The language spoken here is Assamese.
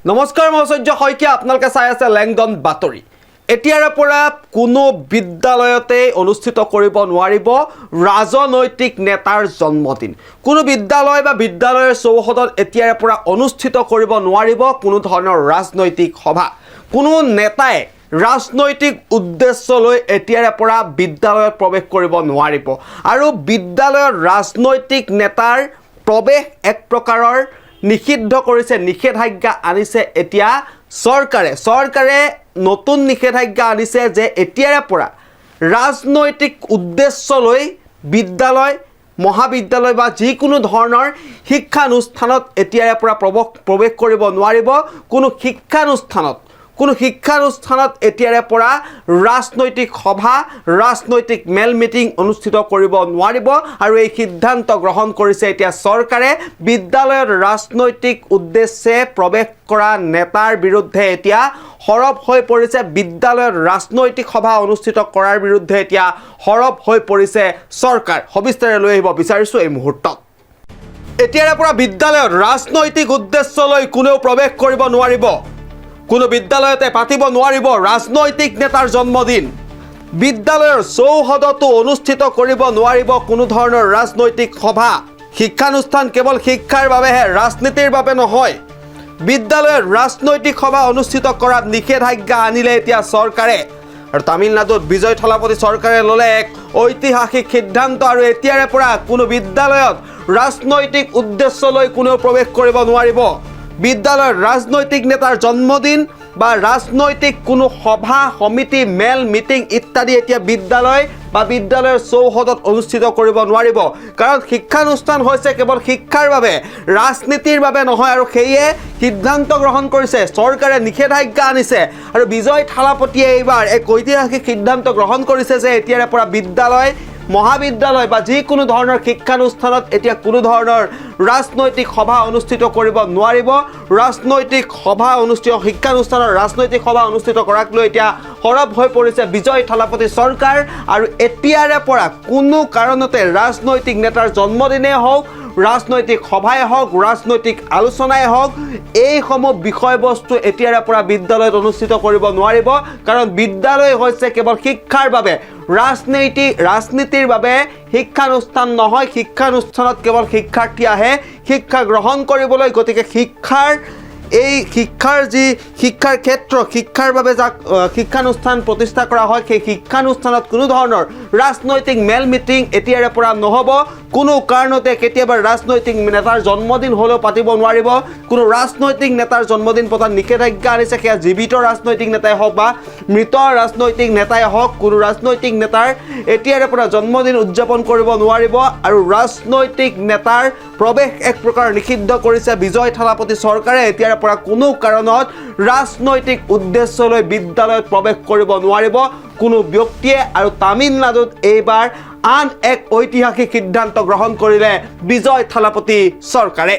নমস্কাৰ মই সূৰ্য শইকীয়া আপোনালোকে চাই আছে লেংডন বাতৰি এতিয়াৰে পৰা কোনো বিদ্যালয়তে অনুষ্ঠিত কৰিব নোৱাৰিব ৰাজনৈতিক নেতাৰ জন্মদিন কোনো বিদ্যালয় বা বিদ্যালয়ৰ চৌহদত এতিয়াৰে পৰা অনুষ্ঠিত কৰিব নোৱাৰিব কোনো ধৰণৰ ৰাজনৈতিক সভা কোনো নেতাই ৰাজনৈতিক উদ্দেশ্য লৈ এতিয়াৰে পৰা বিদ্যালয়ত প্ৰৱেশ কৰিব নোৱাৰিব আৰু বিদ্যালয়ৰ ৰাজনৈতিক নেতাৰ প্ৰৱেশ এক প্ৰকাৰৰ নিষিদ্ধ কৰিছে নিষেধাজ্ঞা আনিছে এতিয়া চৰকাৰে নতুন নিষেধাজ্ঞা আনিছে যে এতিয়াৰে পৰা ৰাজনৈতিক উদ্দেশ্য লৈ বিদ্যালয় মহাবিদ্যালয় বা যিকোনো ধৰণৰ শিক্ষানুষ্ঠানত এতিয়াৰে পৰা প্ৰৱেশ কৰিব নোৱাৰিব কোনো শিক্ষানুষ্ঠানত এতিয়াৰে পৰা ৰাজনৈতিক সভা ৰাজনৈতিক মেল মিটিং অনুষ্ঠিত কৰিব নোৱাৰিব আৰু এই সিদ্ধান্ত গ্ৰহণ কৰিছে এতিয়া চৰকাৰে বিদ্যালয়ত ৰাজনৈতিক উদ্দেশ্যে প্ৰৱেশ কৰা নেতাৰ বিৰুদ্ধে এতিয়া সৰব হৈ পৰিছে বিদ্যালয়ত ৰাজনৈতিক সভা অনুষ্ঠিত কৰাৰ বিৰুদ্ধে এতিয়া সৰব হৈ পৰিছে চৰকাৰ সবিস্তাৰে লৈ আহিব বিচাৰিছো এই মুহূৰ্তত এতিয়াৰে পৰা বিদ্যালয়ত ৰাজনৈতিক উদ্দেশ্য লৈ কোনেও প্ৰৱেশ কৰিব নোৱাৰিব কোনো বিদ্যালয়তে পাতিব নোৱাৰিব ৰাজনৈতিক নেতাৰ জন্মদিন বিদ্যালয়ৰ চৌহদতো অনুষ্ঠিত কৰিব নোৱাৰিব কোনো ধৰণৰ ৰাজনৈতিক সভা শিক্ষানুষ্ঠান কেৱল শিক্ষাৰ বাবেহে ৰাজনীতিৰ বাবে নহয় বিদ্যালয়ৰ ৰাজনৈতিক সভা অনুষ্ঠিত কৰাত নিষেধাজ্ঞা আনিলে এতিয়া চৰকাৰে আৰু তামিলনাডুত বিজয় থালাপতি চৰকাৰে ল'লে এক ঐতিহাসিক সিদ্ধান্ত আৰু এতিয়াৰে পৰা কোনো বিদ্যালয়ত ৰাজনৈতিক উদ্দেশ্য লৈ কোনেও প্ৰৱেশ কৰিব নোৱাৰিব বিদ্যালয়ৰ ৰাজনৈতিক নেতাৰ জন্মদিন বা ৰাজনৈতিক কোনো সভা সমিতি মেল মিটিং ইত্যাদি এতিয়া বিদ্যালয়ৰ চৌহদত অনুষ্ঠিত কৰিব নোৱাৰিব কাৰণ শিক্ষানুষ্ঠান হৈছে কেৱল শিক্ষাৰ বাবে ৰাজনীতিৰ বাবে নহয় আৰু সেয়ে সিদ্ধান্ত গ্ৰহণ কৰিছে চৰকাৰে নিষেধাজ্ঞা আনিছে আৰু বিজয় থালাপতিয়ে এইবাৰ এক ঐতিহাসিক সিদ্ধান্ত গ্ৰহণ কৰিছে যে এতিয়াৰে পৰা বিদ্যালয় মহাবিদ্যালয় বা যিকোনো ধৰণৰ শিক্ষানুষ্ঠানত এতিয়া কোনো ধৰণৰ ৰাজনৈতিক সভা অনুষ্ঠিত কৰিব নোৱাৰিব শিক্ষানুষ্ঠানৰ ৰাজনৈতিক সভা অনুষ্ঠিত কৰাক লৈ এতিয়া সৰব হৈ পৰিছে বিজয় থালাপতি চৰকাৰ আৰু এতিয়াৰে পৰা কোনো কাৰণতে ৰাজনৈতিক নেতাৰ জন্মদিনেই হওক ৰাজনৈতিক সভাই হওক ৰাজনৈতিক আলোচনাই হওক এইসমূহ বিষয়বস্তু এতিয়াৰে পৰা বিদ্যালয়ত অনুষ্ঠিত কৰিব নোৱাৰিব কাৰণ বিদ্যালয় হৈছে কেৱল শিক্ষাৰ বাবে ৰাজনীতিৰ বাবে শিক্ষানুষ্ঠান নহয় শিক্ষানুষ্ঠানত কেৱল শিক্ষাৰ্থী আহে শিক্ষা গ্ৰহণ কৰিবলৈ গতিকে শিক্ষাৰ বাবে যাক শিক্ষানুষ্ঠান প্ৰতিষ্ঠা কৰা হয় সেই শিক্ষানুষ্ঠানত কোনো ধৰণৰ ৰাজনৈতিক মেল মিটিং এতিয়াৰে পৰা নহ'ব কোনো কাৰণতে কেতিয়াবা ৰাজনৈতিক নেতাৰ জন্মদিন হ'লেও পাতিব নোৱাৰিব কোনো ৰাজনৈতিক নেতাৰ জন্মদিন পতাৰ নিষেধাজ্ঞা আনিছে সেয়া জীৱিত ৰাজনৈতিক নেতাই হওক বা মৃত ৰাজনৈতিক নেতাই হওক কোনো ৰাজনৈতিক নেতাৰ এতিয়াৰে পৰা জন্মদিন উদযাপন কৰিব নোৱাৰিব আৰু ৰাজনৈতিক নেতাৰ প্ৰৱেশ এক প্ৰকাৰ নিষিদ্ধ কৰিছে বিজয় থালাপতি চৰকাৰে এতিয়াৰে পৰা কোনো কাৰণত ৰাজনৈতিক উদ্দেশ্য লৈ বিদ্যালয়ত প্ৰৱেশ কৰিব নোৱাৰিব কোনো ব্যক্তিয়ে আৰু তামিলনাডুত এইবাৰ আন এক ঐতিহাসিক সিদ্ধান্ত গ্ৰহণ কৰিলে বিজয় থালাপতি চৰকাৰে